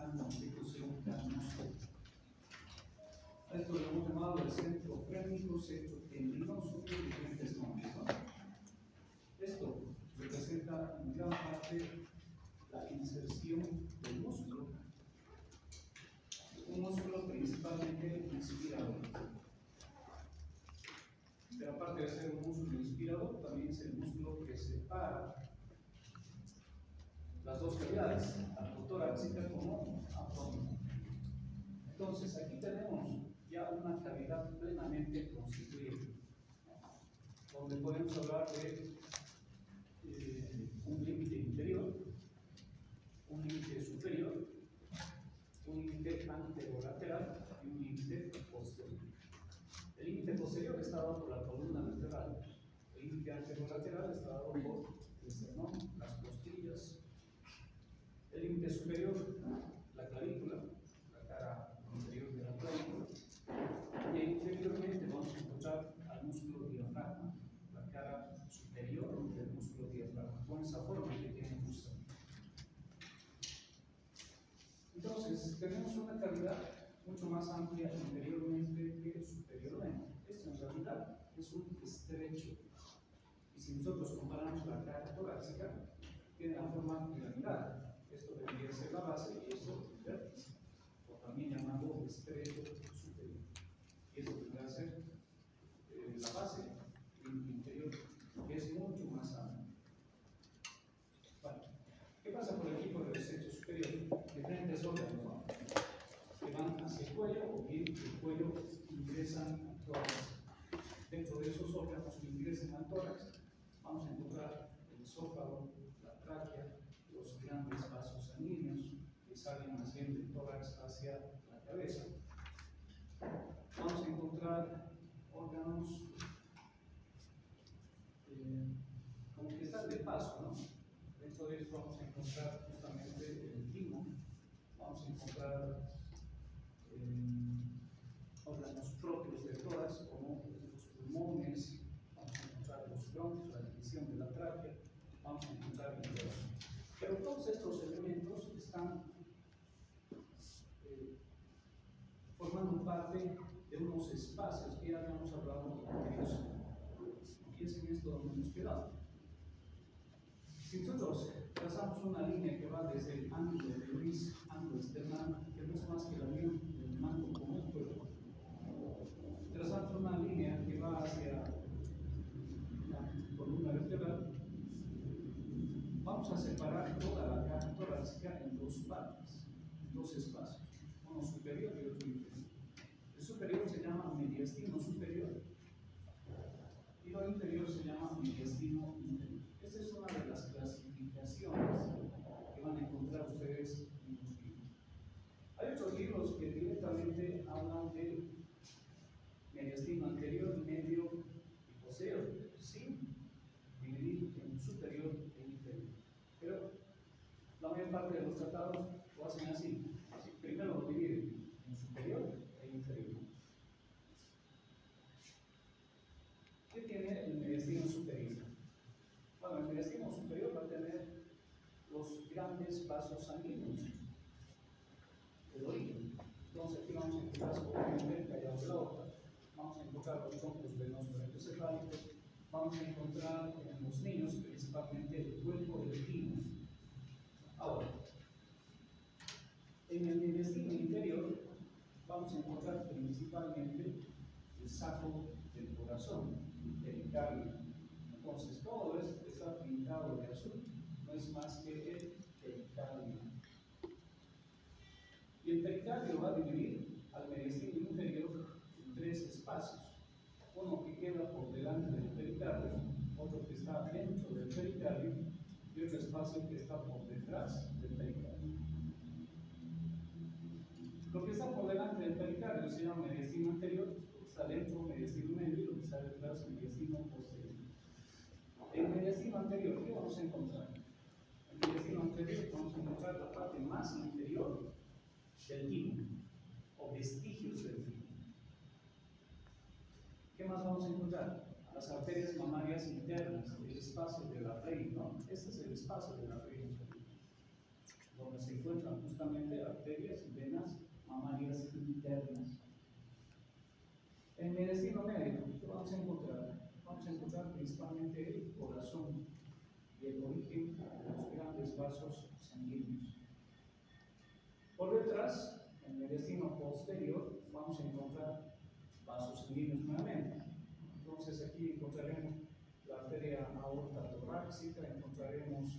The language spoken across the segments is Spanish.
la constitución cavernosa. A esto lo hemos llamado el centro frénico, centro tendinoso y diferentes nombres, ¿no? Esto representa en gran parte la inserción del músculo, un músculo principalmente inspirador. Pero aparte de ser un músculo inspirador, también es el músculo que separa las dos cavidades, tanto torácica como abdominal. Entonces, aquí tenemos ya una cavidad plenamente constituida, donde podemos hablar de un límite inferior, un límite superior, un límite anterolateral y un límite posterior. El límite posterior está dado por la columna vertebral, el límite anterolateral está dado por el esternón, las costillas, el límite superior, la clavícula, la cara inferior de la clavícula, y inferiormente vamos a encontrar al músculo diafragma, la cara superior del músculo diafragma, con esa forma que tiene justamente. Entonces, tenemos una cavidad mucho más amplia interiormente que superiormente. Esto en realidad es un estrecho. Y si nosotros comparamos la cara torácica, tiene la forma piramidal. Esto debería ser la base y esto el vértice, o también llamado estrecho superior. Y esto tendrá que ser la base interior, que es mucho más amplia. Bueno, ¿qué pasa por aquí por el estrecho superior? Diferentes órganos, ¿no? Que van hacia el cuello o bien el cuello ingresan al tórax. Dentro de esos órganos que ingresan al tórax, vamos a encontrar el esófago, la tráquea, los grandes vasos sanguíneos que salen más bien del tórax hacia la cabeza. Vamos a encontrar órganos como que están de paso, ¿no? Dentro de eso vamos a encontrar justamente el timo, vamos a encontrar órganos propios del tórax como los pulmones, vamos a encontrar los bronquios, la división de la tráquea, vamos a encontrar el hígado. Pero todos estos elementos están formando parte de unos espacios que ya habíamos hablado anteriormente. Y es en esto donde hemos quedado. Si nosotros trazamos una línea que va desde el ángulo de Luis, ángulo external, que no es más que la unión del manto con el cuerpo, trazamos una línea que va hacia la columna vertebral, vamos a separar toda la caja torácica en dos partes, en dos espacios, uno superior y otro inferior. El superior se llama mediastino superior y lo inferior se llama mediastino inferior. Esta es una de las clasificaciones que van a encontrar ustedes en los libros. Hay otros libros que directamente hablan de mediastino anterior, medio y posterior, sin dividir en superior e inferior. Pero la mayor parte de los tratados lo hacen así. Primero lo dividen en superior e inferior. ¿Qué tiene el mediastino superior? Bueno, el mediastino superior va a tener los grandes vasos sanguíneos del origen. Entonces aquí vamos a encontrar obviamente el callado de la aorta, vamos a encontrar los troncos venosos encefálicos, vamos a encontrar en los niños principalmente el cuerpo del timo. Ahora, en el mediastino inferior vamos a encontrar principalmente el saco del corazón, el pericardio. Entonces todo esto está pintado de azul, no es más que el pericardio. Y el pericardio va a dividir al mediastino inferior en tres espacios. Uno que queda por delante del pericardio, otro que está dentro del pericardio y otro espacio que está por detrás del pericardio. Lo que está por delante del pericardio se llama mediastino anterior, lo que está dentro mediastino medio y lo que está detrás mediastino posterior. En el mediastino anterior, ¿qué vamos a encontrar? En el mediastino anterior vamos a encontrar la parte más inferior del timo, o vestigios del timo. ¿Qué más vamos a encontrar? Las arterias mamarias internas, el espacio de la reina, ¿no? Este es el espacio de la reina. donde se encuentran justamente arterias y venas mamarias internas. En el destino medio, ¿qué vamos a encontrar? Vamos a encontrar principalmente el corazón y el origen de los grandes vasos sanguíneos. Por detrás, en el destino posterior, vamos a encontrar vasos sanguíneos nuevamente. Entonces aquí encontraremos la arteria aorta torácica, encontraremos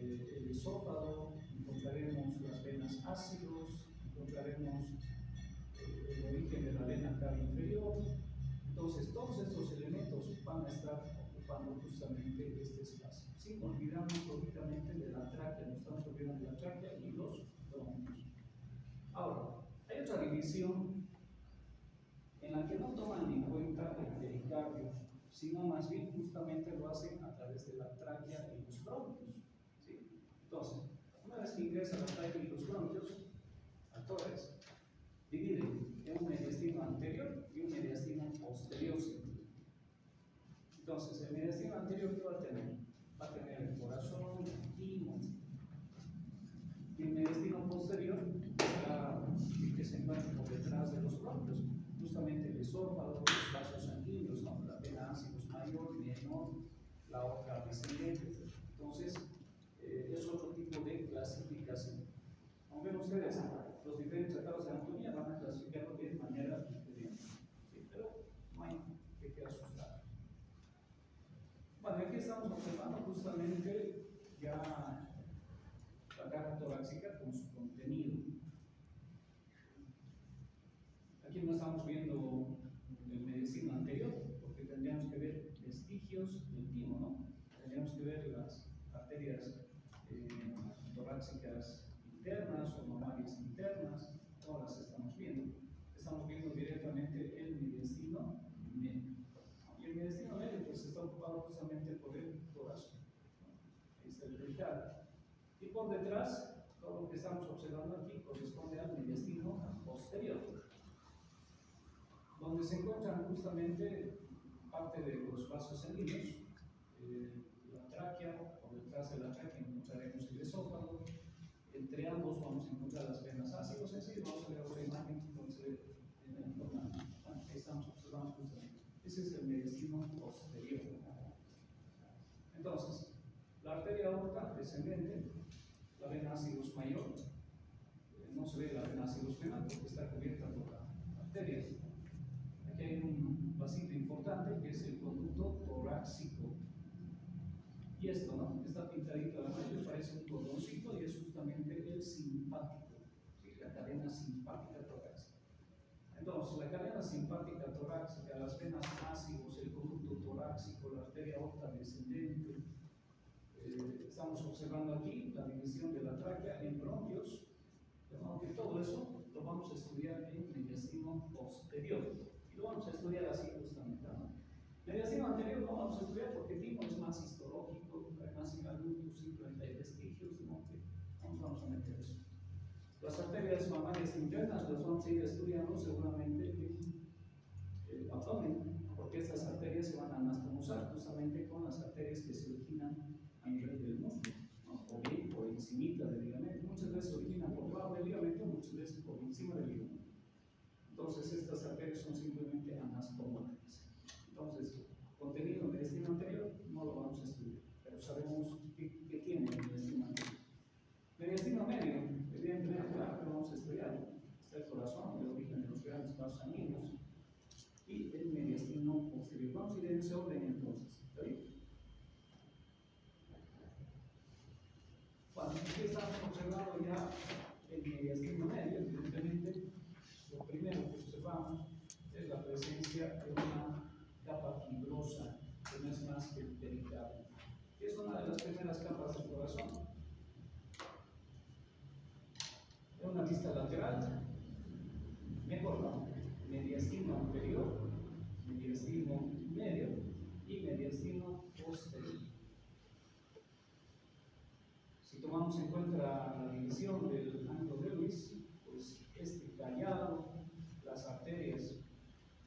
el esófago, encontraremos las venas ácidos, encontraremos el origen de la vena cava inferior. Entonces todos estos elementos van a estar ocupando justamente este espacio, sin olvidarnos lógicamente de la tráquea, no estamos olvidando de la tráquea y los bronquios. Ahora, hay otra división en la que no toman en cuenta el pericardio, sino más bien justamente lo hacen a través de la tráquea y los bronquios. ¿Sí? Entonces, una vez que ingresa la tráquea y los bronquios, al tórax, dividen en un mediastino anterior y un mediastino posterior. Entonces, el mediastino anterior, ¿qué va a tener? Va a tener el corazón, el timo, y el mediastino posterior será el que se encuentra por detrás de los bronquios, justamente el esófago, los vasos sanguíneos, ¿no? La vena ácidos mayor, menor, la aorta descendente, etc. Entonces, es otro tipo de clasificación. Como ven ustedes, los diferentes tratados de anatomía van a clasificarlo de manera diferente, ¿sí? Pero no hay que quedar asustado. Bueno, aquí estamos observando justamente ya la caja torácica con su contenido. Aquí no estamos viendo el mediastino anterior, porque tendríamos que ver vestigios del timo, ¿no? Tendríamos que ver las arterias torácicas internas o mamarias internas, no las estamos viendo. Estamos viendo directamente el mediastino medio. Y el mediastino medio pues está ocupado justamente por el corazón, ¿no? Ahí está el pericardio. Y por detrás, todo lo que estamos observando aquí corresponde al mediastino posterior, donde se encuentran justamente parte de los vasos sanguíneos, la tráquea, por detrás de la tráquea encontraremos el esófago, entre ambos vamos a encontrar las venas ácidos, es decir, vamos a ver otra imagen donde se ve en forma, bueno, ahí estamos observando justamente. Ese es el mediastino posterior. Entonces, la arteria aorta descendente, la vena ácidos mayor, no se ve la vena ácidos menor porque está cubierta por la arteria. Aquí hay un vasito importante que es el conducto torácico. Y esto, ¿no? Está pintadito a la mano, parece un cordoncito y es justamente el simpático, ¿sí? La cadena simpática torácica. Entonces, la cadena simpática torácica, las venas ácidos, el conducto torácico, la arteria aorta descendente. Estamos observando aquí la división de la tráquea en bronquios, que todo eso lo vamos a estudiar en mediastino posterior. Y lo vamos a estudiar así justamente, ¿no? Mediastino anterior no vamos a estudiar porque el timo es más histológico, además en algún simplemente hay vestigios, ¿no? Que no nos vamos a meter eso. Las arterias mamarias internas las vamos a ir estudiando seguramente en el abdomen, porque estas arterias se van a anastomosar justamente con las arterias que se originan a nivel del músculo, ¿no? O bien por encimita del ligamento. Muchas veces originan por debajo del ligamento, muchas veces por encima del ligamento. Entonces, estas arterias son simplemente anastomóticas. Entonces, contenido del destino anterior no lo vamos a estudiar, pero sabemos qué tiene el destino anterior. El destino medio, evidentemente, claro que lo vamos a estudiar. Está el corazón, el origen de los grandes vasos sanguíneos y el mediastino posterior. Vamos a ir en ese orden entonces. ¿Está bien? Bueno, aquí estamos observando ya el mediastino medio. Evidentemente, lo primero que observamos es la presencia de una capa fibrosa, que no es más que el pericardio, que es una de las primeras capas del corazón. En una vista lateral, mejor no, mediastino anterior, mediastino medio y mediastino posterior. Si tomamos en cuenta la división del ángulo de Lewis, pues este callado, las arterias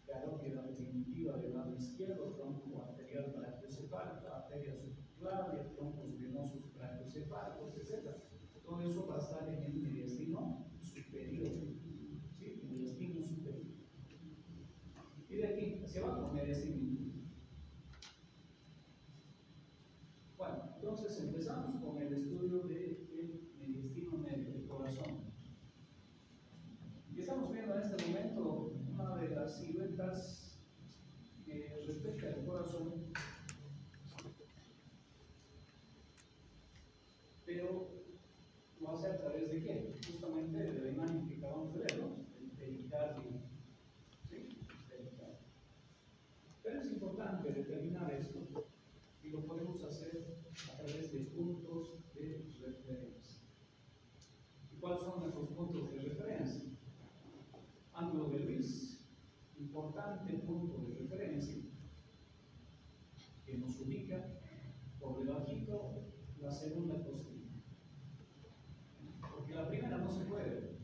carótida definitiva del lado izquierdo, tronco arterial brachiocefálico, arteria subclavia, troncos venosos brachiocefálicos, etc. Todo eso lo hace a través de qué? Justamente de la imagen que acabamos de ver, ¿no? El pericardio. ¿Sí? Pericardio. Pero es importante determinar esto y lo podemos hacer a través de puntos de referencia. ¿Y cuáles son nuestros puntos de referencia? Ángulo de Luis, importante punto de referencia que nos ubica por debajito la segunda costilla. Porque la primera no se puede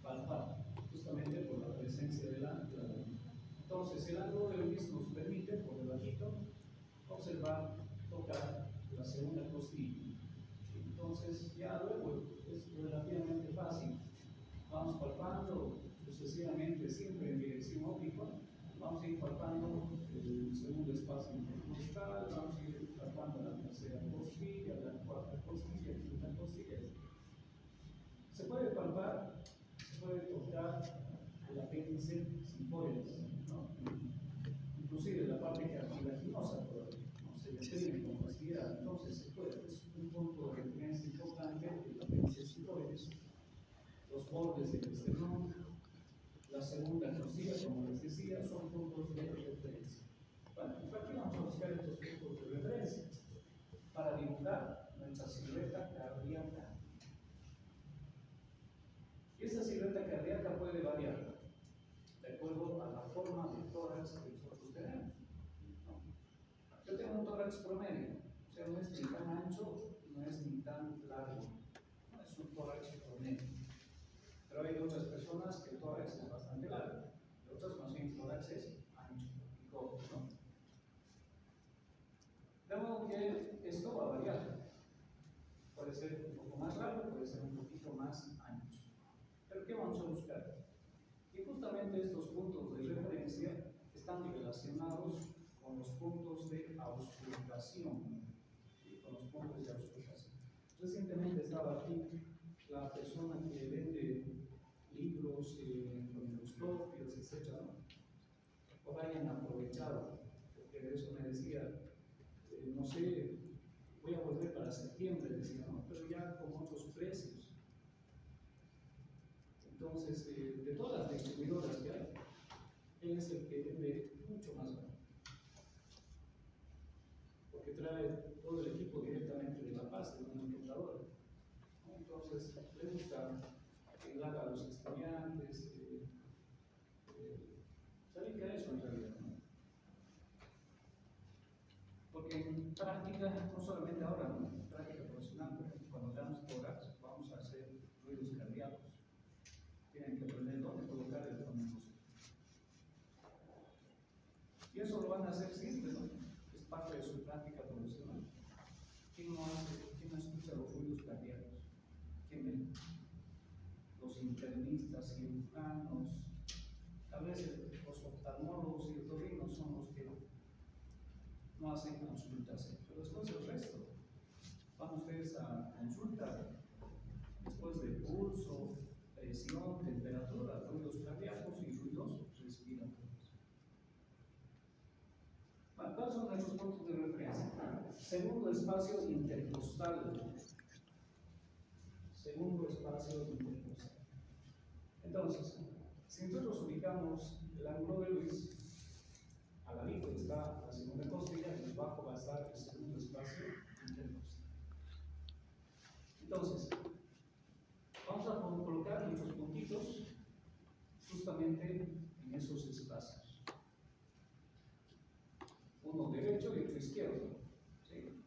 palpar, justamente por la presencia de la luna. Entonces, el ángulo de Luis nos permite, por debajito, observar, tocar la segunda costilla. Entonces, ya luego es relativamente fácil. Vamos palpando sucesivamente, siempre en dirección óptica. Vamos a ir palpando el segundo espacio intercostal, vamos a ir palpando la tercera costilla, la cuarta costilla, quinta costilla. Se puede palpar, se puede tocar el apéndice sinfóides, ¿no? Inclusive la parte cartilaginosa, no se deprime con facilidad, entonces se puede. Es un punto de referencia importante el apéndice sinfóides, los bordes del esternón, la segunda costilla, como les decía, son puntos de referencia. Bueno, aquí vamos a buscar estos puntos de referencia para dibujar nuestra silueta cardíaca. Y esta silueta cardíaca puede variar de acuerdo a la forma de tórax que nosotros tenemos. ¿No? Yo tengo un tórax promedio, o sea, no es ni tan ancho, no es ni tan largo, no es un tórax promedio. Pero hay otras personas que el tórax es bastante largo, y otras más bien el tórax es ancho y corto, ¿no? De modo que esto va a variar. Puede ser un poco más largo, puede ser un poquito más ancho. Pero ¿qué vamos a buscar? Y justamente estos puntos de referencia están relacionados con los puntos de auscultación. ¿Sí? Con los puntos de auscultación. Recientemente estaba aquí la persona que vende libros con microscopios, etc. O hayan aprovechado, porque de eso me decía, no sé, voy a volver para septiembre, decía, ¿no? Pero ya con otros precios. Entonces, de todas las distribuidoras que hay, él es el que vende mucho más barato, porque trae todo el equipo directamente de La Paz, de una computadora. Entonces, le gusta ayudar a los estudiantes, se dedica a eso en realidad, ¿no? Porque en práctica, no solamente ahora, ¿no? En práctica profesional, por ejemplo, cuando damos tórax, vamos a hacer ruidos cardíacos. Tienen que aprender dónde colocar el fonógrafo. Y eso lo van a hacer siempre, ¿no? Es parte de su práctica profesional. ¿Quién no escucha los ruidos cardíacos? ¿Quién ve? Los internistas, cirujanos, a veces los oftalmólogos y otorrinos son los que no hacen consultas, pero después el resto. Van ustedes a consulta, después de pulso, presión, temperatura, ruidos cardíacos y ruidos respiratorios. ¿Cuáles son nuestros puntos de referencia? Segundo espacio intercostal. Segundo espacio intercostal. Entonces, si nosotros ubicamos el ángulo de Luis, al ladito está la segunda costilla y debajo va a estar el segundo espacio intercostal. Entonces, vamos a colocar nuestros puntitos justamente en esos espacios. Uno derecho y otro izquierdo. ¿Sí?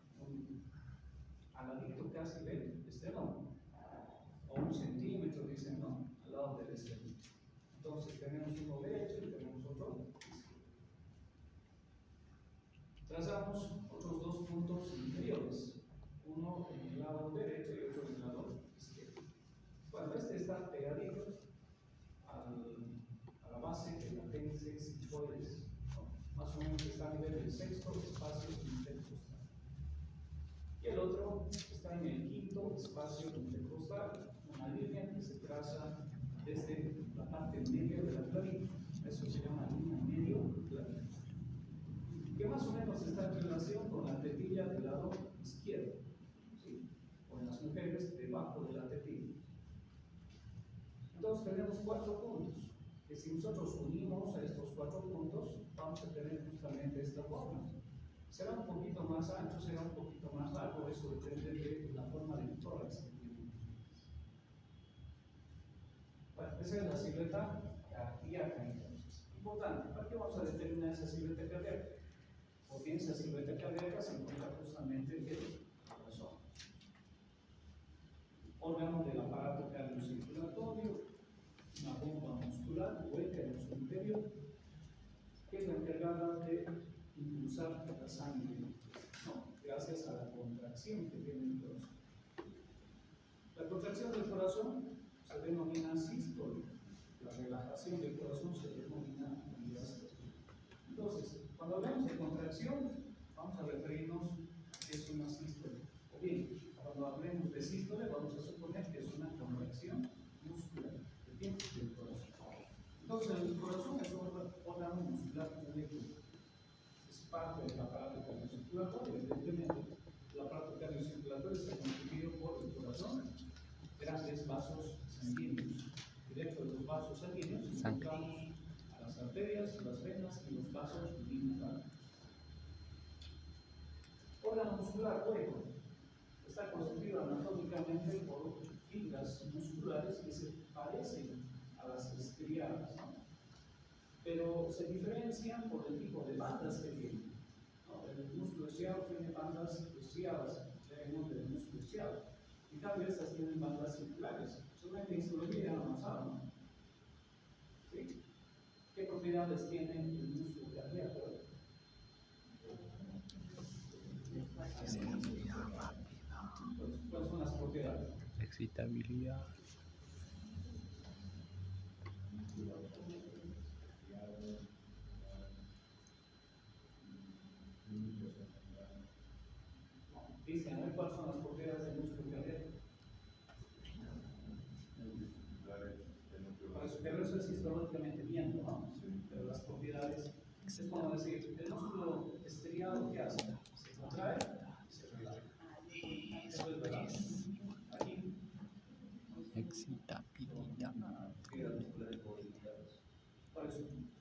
Al ladito casi del esternón. O 1 centímetro, dicen, no, al lado del esternón. Entonces tenemos uno derecho y tenemos otro izquierdo. Trazamos otros dos puntos inferiores, uno en el lado derecho y otro en el lado izquierdo. Bueno, este está pegadito a la base del apéndice sinfoides, ¿no? Más o menos está a nivel del sexto espacio intercostal. Y el otro está en el quinto espacio intercostal, una línea que se traza desde la parte media de la clavícula. Eso se llama línea medio clavícula, que más o menos está en relación con la tetilla del lado izquierdo, ¿sí? O en las mujeres debajo de la tetilla. entonces tenemos 4 puntos, que si nosotros unimos a estos 4 puntos, vamos a tener justamente esta forma. Será un poquito más ancho, será un poquito más largo, eso depende de la forma del tórax que tienen. Bueno, esa es la silueta cardíaca entonces. Importante, ¿para qué vamos a determinar esa silueta cardíaca? Porque esa silueta cardíaca se encuentra justamente en el corazón. Órgano del aparato cardiocirculatorio, una bomba muscular, hueca en su interior, que es la encargada de impulsar la sangre, ¿no? Gracias a la contracción que tiene el corazón. La contracción del corazón se denomina sístole, la relajación del corazón se denomina diástole. Entonces, cuando hablamos de contracción, vamos a referirnos a que es una sístole. O bien, cuando hablemos de sístole, vamos a suponer que es una contracción muscular del corazón. Entonces, el corazón es un órgano muscular único. Es parte del aparato cardiocirculatorio. Evidentemente, el aparato cardiocirculatorio está constituido por el corazón, grandes vasos sanguíneos. Directo de los vasos sanguíneos encontramos a las arterias, las venas y los vasos linfáticos. Órgano muscular hueco está constituido anatómicamente por fibras musculares que se parecen a las estriadas, ¿no? Pero se diferencian por el tipo de bandas que tienen, ¿no? El músculo estriado tiene bandas estriadas, debemos del músculo estriado. En cambio, estas tienen bandas circulares. Solamente en histología avanzada, ¿no? ¿Sí? ¿Qué propiedades tiene el músculo cardíaco? ¿Cuáles son las propiedades? Excitabilidad. Dicen, a ver cuáles son las propiedades del músculo cardíaco. Pero eso es histológicamente viendo, ¿no? Pero las propiedades, es como decir, el músculo estriado, ¿qué hace? Se contrae, se relaja. Eso es verdad. Aquí. Excitabilidad.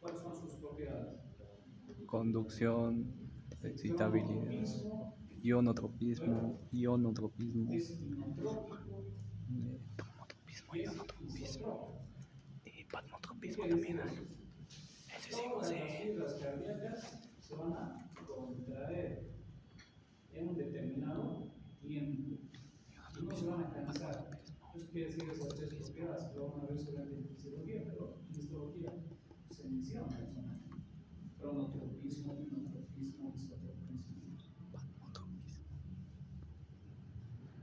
¿Cuáles son sus propiedades? Conducción, excitabilidad, ionotropismo, Es inotrópico. Patnotropismo también hay. Todas las fibras cardíacas se van a contraer en un determinado tiempo y no se van a cansar. Eso quiere decir esas 3 propiedades que lo van a ver solamente en fisiología, pero en histología se menciona eso, ¿no? Cronotropismo, inotropismo, isotropismo.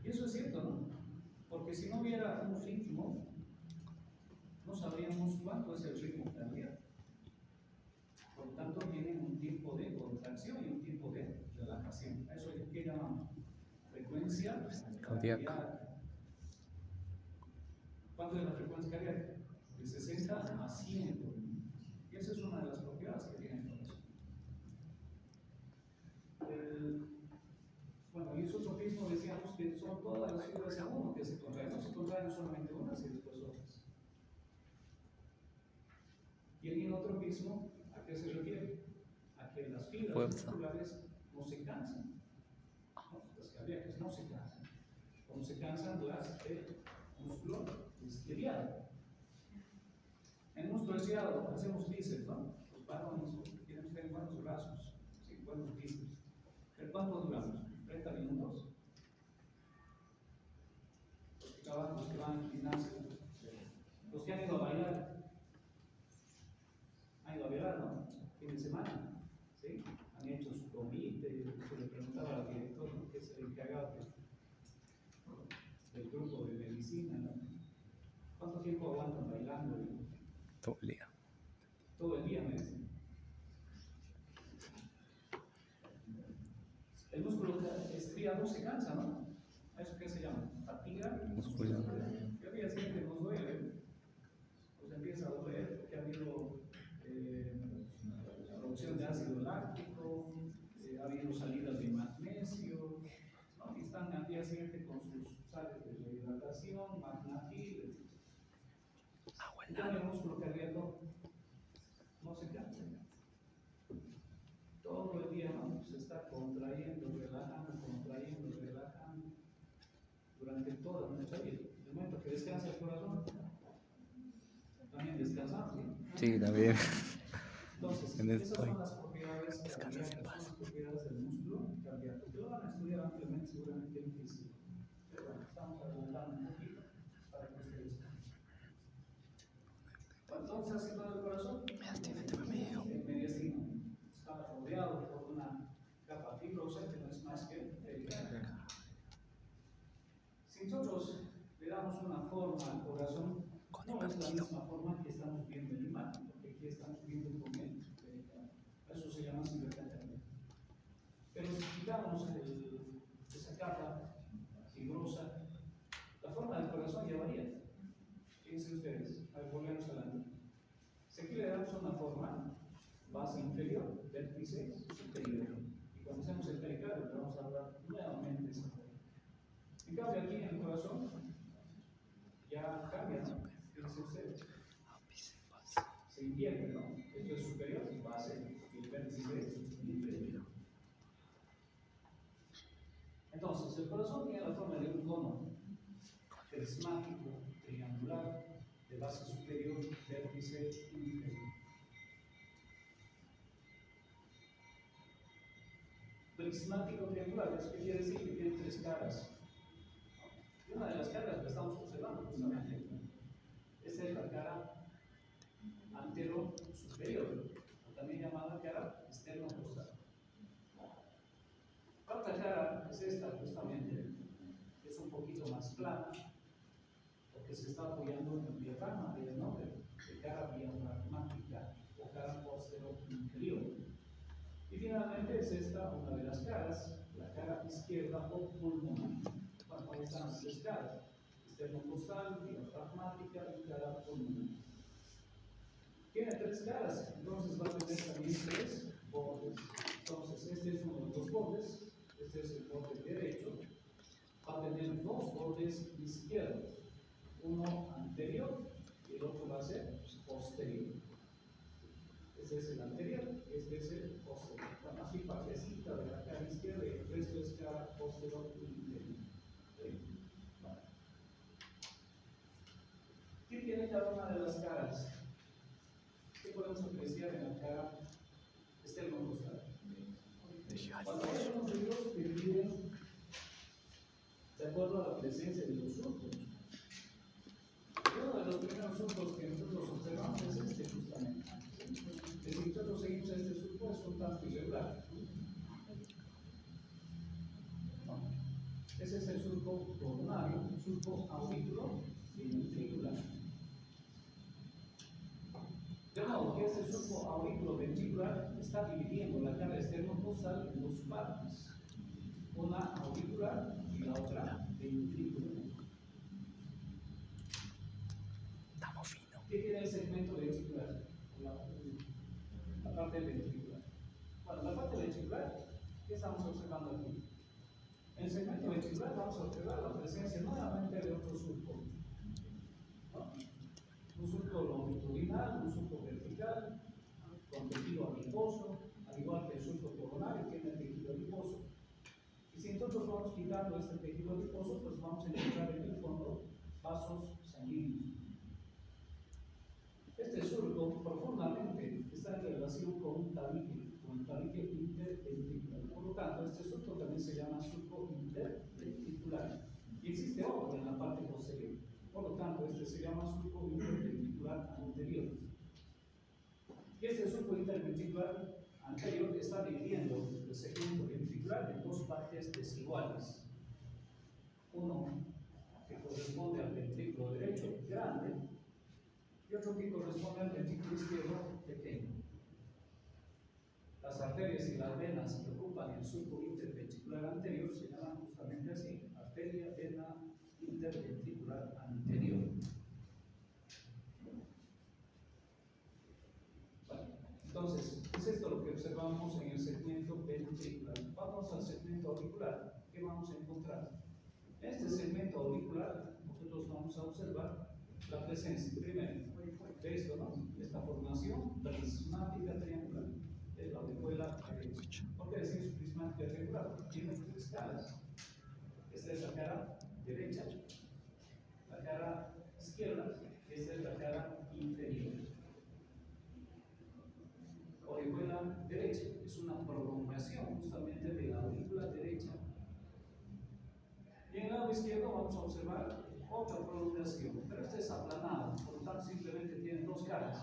Y eso es cierto, ¿no? Porque si no hubiera un ritmo, no sabríamos cuánto es el ritmo cardíaco. Por lo tanto, tienen un tiempo de contracción y un tiempo de relajación. A eso es que llamamos frecuencia cardíaca. ¿Cuánto es la frecuencia cardíaca? De 60 a 100 por minuto. Y esa es una de las propiedades que tiene el corazón. Bueno, y isotropismo decíamos que son todas las fibras en uno que se contraen. No se contraen solamente unas y después otras. Y el inotropismo, ¿a qué se refiere? A que las fibras musculares no se cansan, ¿no? Las cardíacas no se cansan, como se cansan las del músculo estriado. En el músculo estriado hacemos bíceps, ¿no? Los varones tienen que tener buenos brazos, ¿sí? Buenos bíceps. ¿Pero cuánto duramos? 30 minutos. Los que van al gimnasio, los que han ido a bailar. Han ido a bailar, ¿no? Fin de semana, ¿sí? Han hecho su comité, se le preguntaba al director, ¿no? Que es el encargado del grupo de medicina, ¿no? ¿Cuánto tiempo aguantan bailando? Todo el día. Todo el día, me dicen. El músculo estriado se cansa, ¿no? ¿Eso qué se llama? Fatiga muscular. Y al día siguiente nos duele, pues empieza a doler porque ha habido producción de ácido láctico, ha habido salidas de magnesio, ¿no? Y están al día siguiente con sus sales de rehidratación, magnatil, etc. En cambio, el músculo cardíaco no se cansa. Todo el día, ¿no? Se está contrayendo, relajando, durante toda nuestra vida. El momento que descansa el corazón, también descansamos, ¿sí? Sí, también. Entonces, En esas esto son las propiedades descansas en cardíacas, paz. son las propiedades del músculo cardíaco. Que lo van a estudiar ampliamente seguramente en física. Pero bueno, estamos adelantando un poquito para que ustedes conozcan. Entonces, haciendo el corazón, el mediastino está rodeado por una capa fibrosa que no es más que pericardio. Si nosotros le damos una forma al corazón, no es la misma forma que estamos viendo en la imagen, porque aquí estamos viendo con el pericardio. Eso se llama silueta cardíaca. Pero si quitamos esa capa fibrosa, la forma del corazón ya varía. Fíjense ustedes, a ver, volvemos adelante. Si aquí le damos una forma, base inferior, vértice superior. Y cuando hacemos el pericardio, le vamos a hablar nuevamente de esa forma. En cambio, aquí en el corazón, ya cambia, ¿no? Fíjense ustedes. Se invierte, ¿no? Esto es superior, base, y el vértice es inferior. Entonces, el corazón tiene la forma de un cono prismático, triangular, de base superior, vértice inferior. Prismático triangular, ¿eso qué quiere decir? Que tiene tres caras. Y una de las caras la estamos observando justamente. Esta es la cara antero-superior, también llamada cara externo-costal. La otra cara es esta, justamente, que es un poquito más plana, porque se está apoyando en el diafragma, de nombre, de cara diafragmática o cara posterior-inferior. Y finalmente es esta una de las caras, la cara izquierda o pulmonar. Bueno, ahí están las tres caras: externo-costal, diafragmática y cara pulmonar. Tiene tres caras, entonces va a tener también tres bordes. Entonces, este es uno de los bordes, este es el borde derecho. Va a tener dos bordes izquierdos, uno anterior y el otro va a ser posterior. Este es el anterior, este es el posterior. Bueno, aquí partecita de la cara izquierda y el resto es cara posterior y inferior. Vale. ¿Qué tiene cada una de las caras? ¿Qué podemos apreciar en la cara externo-costal? Cuando hay unos ríos que dividen de acuerdo a la presencia de los surcos. Uno de los primeros surcos que nosotros observamos es este, justamente. Si nosotros seguimos este surco, es un tanto irregular. ¿No? Ese es el surco coronario, surco aurículo ventricular. De modo que este surco aurículo ventricular está dividiendo la cara externo-costal en dos partes, una auricular y la otra ventricular. ¿Qué tiene el segmento ventricular? La parte ventricular. Bueno, la parte ventricular, ¿qué estamos observando aquí? En el segmento ventricular vamos a observar la presencia nuevamente de otro surco, ¿no? Un surco longitudinal, un surco vertical, con tejido adiposo, al igual que el surco coronario tiene tejido adiposo. Y si nosotros vamos quitando este tejido adiposo, pues vamos a encontrar en el fondo vasos sanguíneos. Este surco profundamente está en relación con un tabique interventricular. Por lo tanto, este surco también se llama surco interventricular. Y existe otro en la parte posterior. Por lo tanto, este se llama surco interventricular anterior. Y este surco interventricular anterior está dividiendo el segmento ventricular en dos partes desiguales. Uno que corresponde al ventrículo derecho grande y otro que corresponde al ventrículo izquierdo pequeño. Las arterias y las venas que ocupan el surco interventricular anterior se llaman justamente así: arteria, vena interventricular anterior. Bueno, entonces, es esto lo que observamos en el segmento ventricular. Vamos al segmento auricular. ¿Qué vamos a encontrar? En este segmento auricular nosotros vamos a observar la presencia, primero, de esto, ¿no? Esta formación prismática triangular, es la oricuela derecha. ¿Por qué decimos prismática triangular? Tiene tres caras. Esta es la cara derecha, la cara izquierda, esta es la cara inferior. Oricuela derecha es una prolongación justamente de la aurícula derecha. Y en el lado izquierdo vamos a observar otra prolongación, pero esta es aplanada, por lo tanto simplemente tiene dos caras,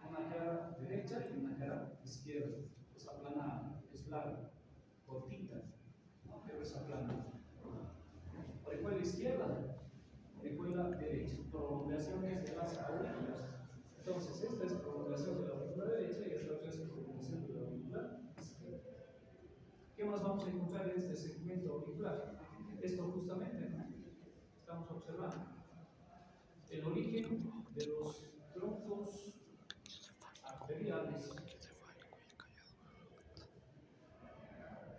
una cara derecha y una cara izquierda. Es aplanada, es larga, cortita, ¿no? Pero es aplanada. Oricuela izquierda, oricuela derecha, prolongaciones de las aurículas. Entonces, esta es prolongación de la aurícula derecha y esta otra es prolongación de la aurícula izquierda. ¿Qué más vamos a encontrar en este segmento auricular? Esto justamente, ¿no? Estamos observando el origen de los troncos arteriales.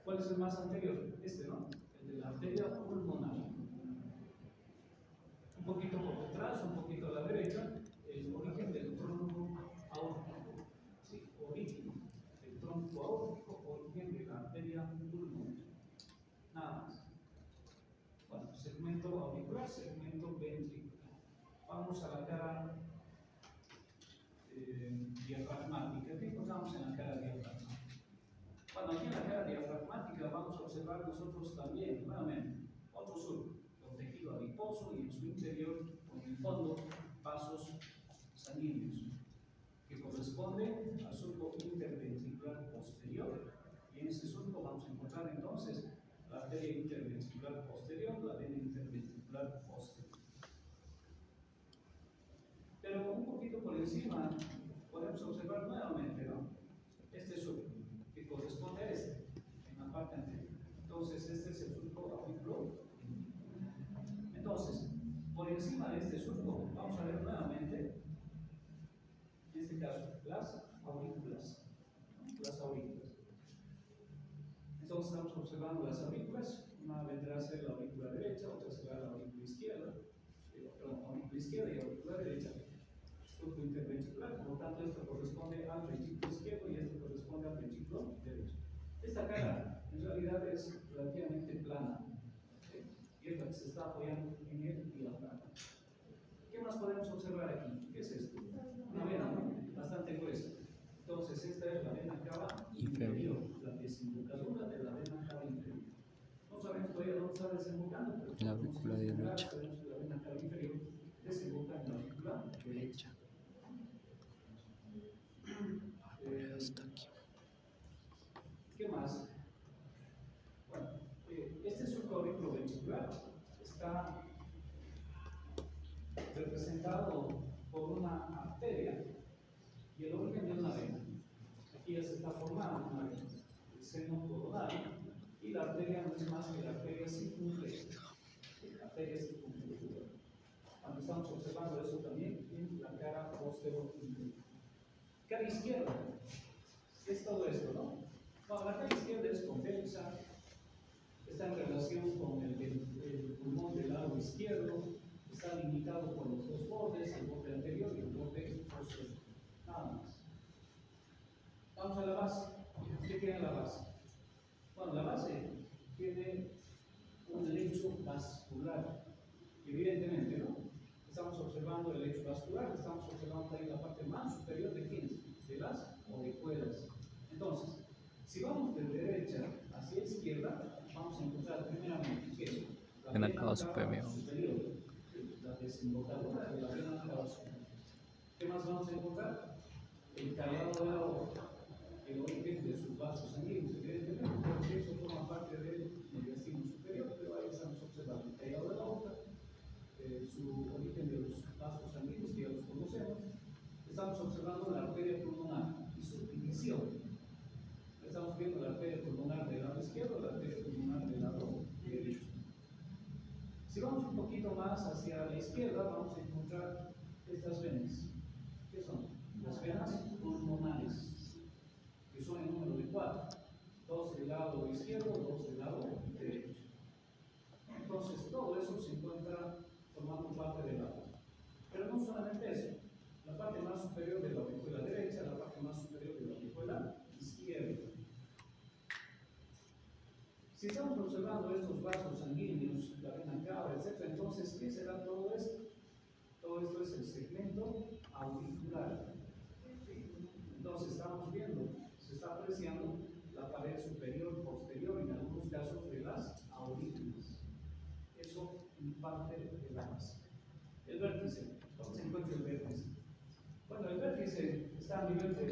¿Cuál es el más anterior? Este, ¿no? El de la arteria pulmonar. Un poquito por detrás, un poquito a la derecha, el origen del tronco aórtico. Sí, origen del tronco aórtico, origen de la arteria pulmonar. Nada más. Bueno, segmento auricular, segmento ventricular. Vamos a la cara diafragmática. ¿Qué encontramos en la cara diafragmática? Bueno, aquí en la cara diafragmática vamos a observar nosotros también, nuevamente, otro surco con tejido adiposo y en su interior, con el fondo, vasos sanguíneos, que corresponde al surco interventricular posterior. Y en ese surco vamos a encontrar entonces la arteria interventricular posterior, la vena interventricular posterior. Pero un poquito por encima podemos observar nuevamente, ¿no? Este surco, que corresponde a este, en la parte anterior. Entonces, este es el surco auricular. Entonces, por encima de este surco, vamos a ver nuevamente, en este caso, las aurículas. ¿No? Las aurículas. Entonces, estamos observando las aurículas. Una vendrá a ser la aurícula derecha, otra será la aurícula izquierda, aurícula izquierda y aurícula derecha. Surco interventricular, por lo tanto, esto corresponde al ventrículo izquierdo y esto corresponde al ventrículo derecho. Esta cara, en realidad, es relativamente plana, ¿sí? Y es la que se está apoyando en el diafragma. ¿Qué más podemos observar aquí? ¿Qué es esto? Una vena, ¿no? Bastante gruesa. Entonces, esta es la vena cava inferior, la desembocadura de la vena cava inferior. No sabemos todavía dónde está desembocando, pero La aurícula derecha. sabemos que la vena cava inferior desemboca en la aurícula derecha. Hasta aquí. ¿Qué más? Bueno, este surco auriculoventricular está representado por una arteria y el origen de una vena. Aquí ya se está formando una vena, el seno coronario, y la arteria no es más que la arteria circunfleja. La arteria circunfleja. Cuando estamos observando eso también en la cara posterior. Cara izquierda, es todo esto, ¿no? Bueno, la cara izquierda es convexa, está en relación con el pulmón del lado izquierdo, está limitado por los dos bordes, el borde anterior y el borde posterior. Nada más. Vamos a la base. ¿Qué tiene la base? Bueno, la base tiene un lecho vascular, evidentemente, ¿no? Estamos observando el lecho vascular, estamos observando también la parte más superior de quiénes, de las oricuelas. Entonces, si vamos de derecha hacia izquierda, vamos a encontrar primeramente ¿qué? La Vena vena cava superior, superior. la desembocadura de la vena cava superior. ¿Qué más vamos a encontrar? El callado de la aorta, el origen de sus vasos sanguíneos, evidentemente, porque eso forma parte del mediastino superior, pero ahí estamos observando el callado de la aorta, su origen de los vasos sanguíneos, que ya los conocemos. Estamos observando la arteria pulmonar y su división. Estamos viendo la arteria pulmonar del lado izquierdo, la arteria pulmonar del lado derecho. Si vamos un poquito más hacia la izquierda, vamos a encontrar estas venas. ¿Qué son? Las venas pulmonares, que son en número de 4. 2 del lado izquierdo, 2 del lado derecho. Entonces, todo eso se encuentra formando parte del agua. Pero no solamente eso, la parte más superior de la aurícula derecha, la parte más superior de la aurícula izquierda. Si estamos observando estos vasos sanguíneos, la vena cava, etc., entonces, ¿qué será todo esto? Todo esto es el segmento auricular. Entonces, estamos viendo, se está apreciando la pared superior, posterior, en algunos casos de las aurículas. Eso en parte de la base. El vértice, ¿dónde se encuentra el vértice? Bueno, el vértice está a nivel del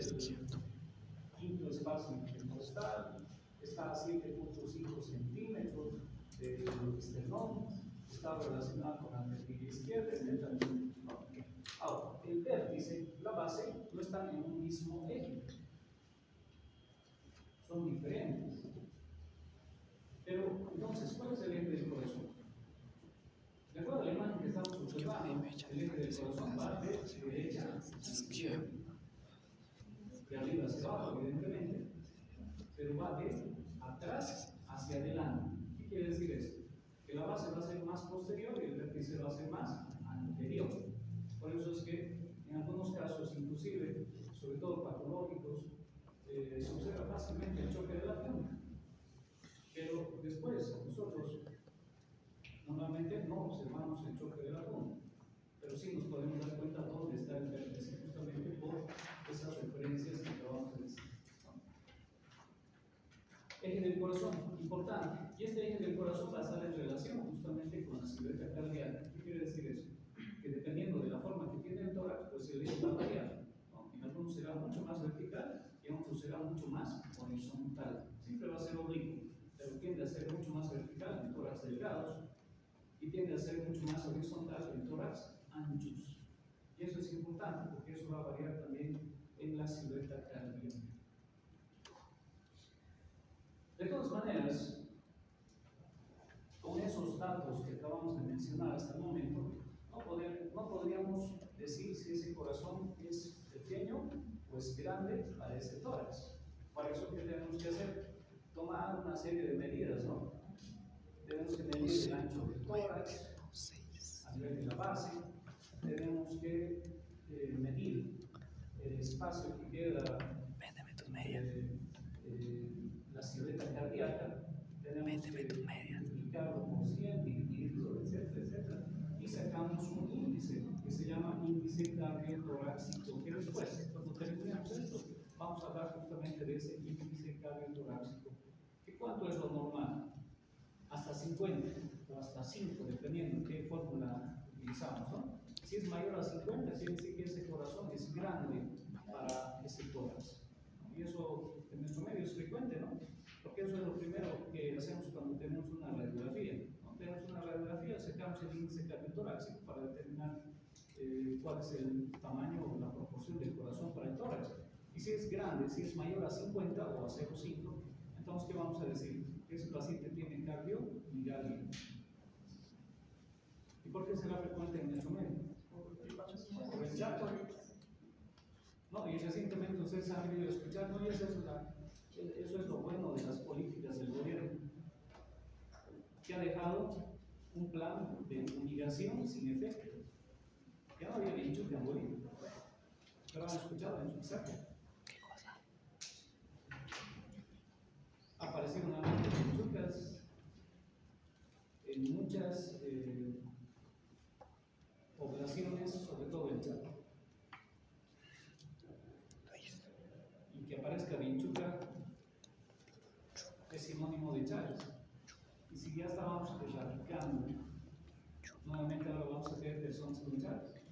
quinto espacio intercostal, está a 7.5 centímetros del esternón, está relacionado con la mejilla izquierda, etc. Ahora, el vértice, la base, no están en un mismo eje, son diferentes. Pero entonces, ¿cuál es el eje del corazón? De acuerdo a la imagen que estamos observando, el eje del corazón va de derecha a izquierda, de arriba hacia abajo, evidentemente, pero va de atrás hacia adelante. ¿Qué quiere decir esto? Que la base va a ser más posterior y el vértice va a ser más anterior. Por eso es que en algunos casos, inclusive, sobre todo patológicos, se observa fácilmente el choque de la pierna. Pero después nosotros normalmente no observamos el choque de la pierna, pero sí nos podemos dar cuenta dónde está el vértice, justamente por esas referencias que acabamos de decir. Eje del corazón, importante. Y este eje del corazón va a estar en relación justamente con la silueta cardíaca. ¿Qué quiere decir eso? Que dependiendo de la forma que tiene el tórax, pues el eje va a variar, ¿no? En algunos será mucho más vertical y en otros será mucho más horizontal. Siempre va a ser oblicuo, pero tiende a ser mucho más vertical en tórax delgados y tiende a ser mucho más horizontal en tórax anchos. Y eso es importante porque eso va a variar también en la silueta cardíaca. De todas maneras, con esos datos que acabamos de mencionar hasta el momento, no podríamos decir si ese corazón es pequeño o es grande para ese tórax. Para eso, ¿qué tenemos que hacer? Tomar una serie de medidas, ¿no? Tenemos que medir el ancho del tórax a nivel de la base, tenemos que medir el espacio que queda la silueta cardíaca, tenemos que multiplicarlo por 100, dividirlo, etcétera, etcétera, y sacamos un índice que se llama índice cardiotorácico, que después, cuando terminemos esto, vamos a hablar justamente de ese índice cardiotorácico. ¿Y cuánto es lo normal? Hasta 50 o hasta 5, dependiendo qué fórmula utilizamos, ¿no? Si es mayor a 50, quiere decir que ese corazón es grande para ese tórax. Y eso en nuestro medio es frecuente, ¿no? Porque eso es lo primero que hacemos cuando tenemos una radiografía. Cuando tenemos una radiografía, sacamos el índice cardiotorácico para determinar cuál es el tamaño o la proporción del corazón para el tórax. Y si es grande, si es mayor a 50 o a 0,5, entonces, ¿qué vamos a decir? Que ese paciente tiene cardiomigalia. ¿Y por qué será frecuente en nuestro medio? Por el chato. No, y recientemente ustedes han querido escuchar, no, y eso es lo bueno de las políticas del gobierno, que ha dejado un plan de fumigación sin efecto. Ya no había dicho que han morido, pero han escuchado en su saco. Aparecieron nuevamente vinchucas en muchas poblaciones, sobre todo en Chaco. Y que aparezca vinchuca es sinónimo de Chagas. Y si ya estábamos erradicando, nuevamente ahora vamos a tener personas con Chagas.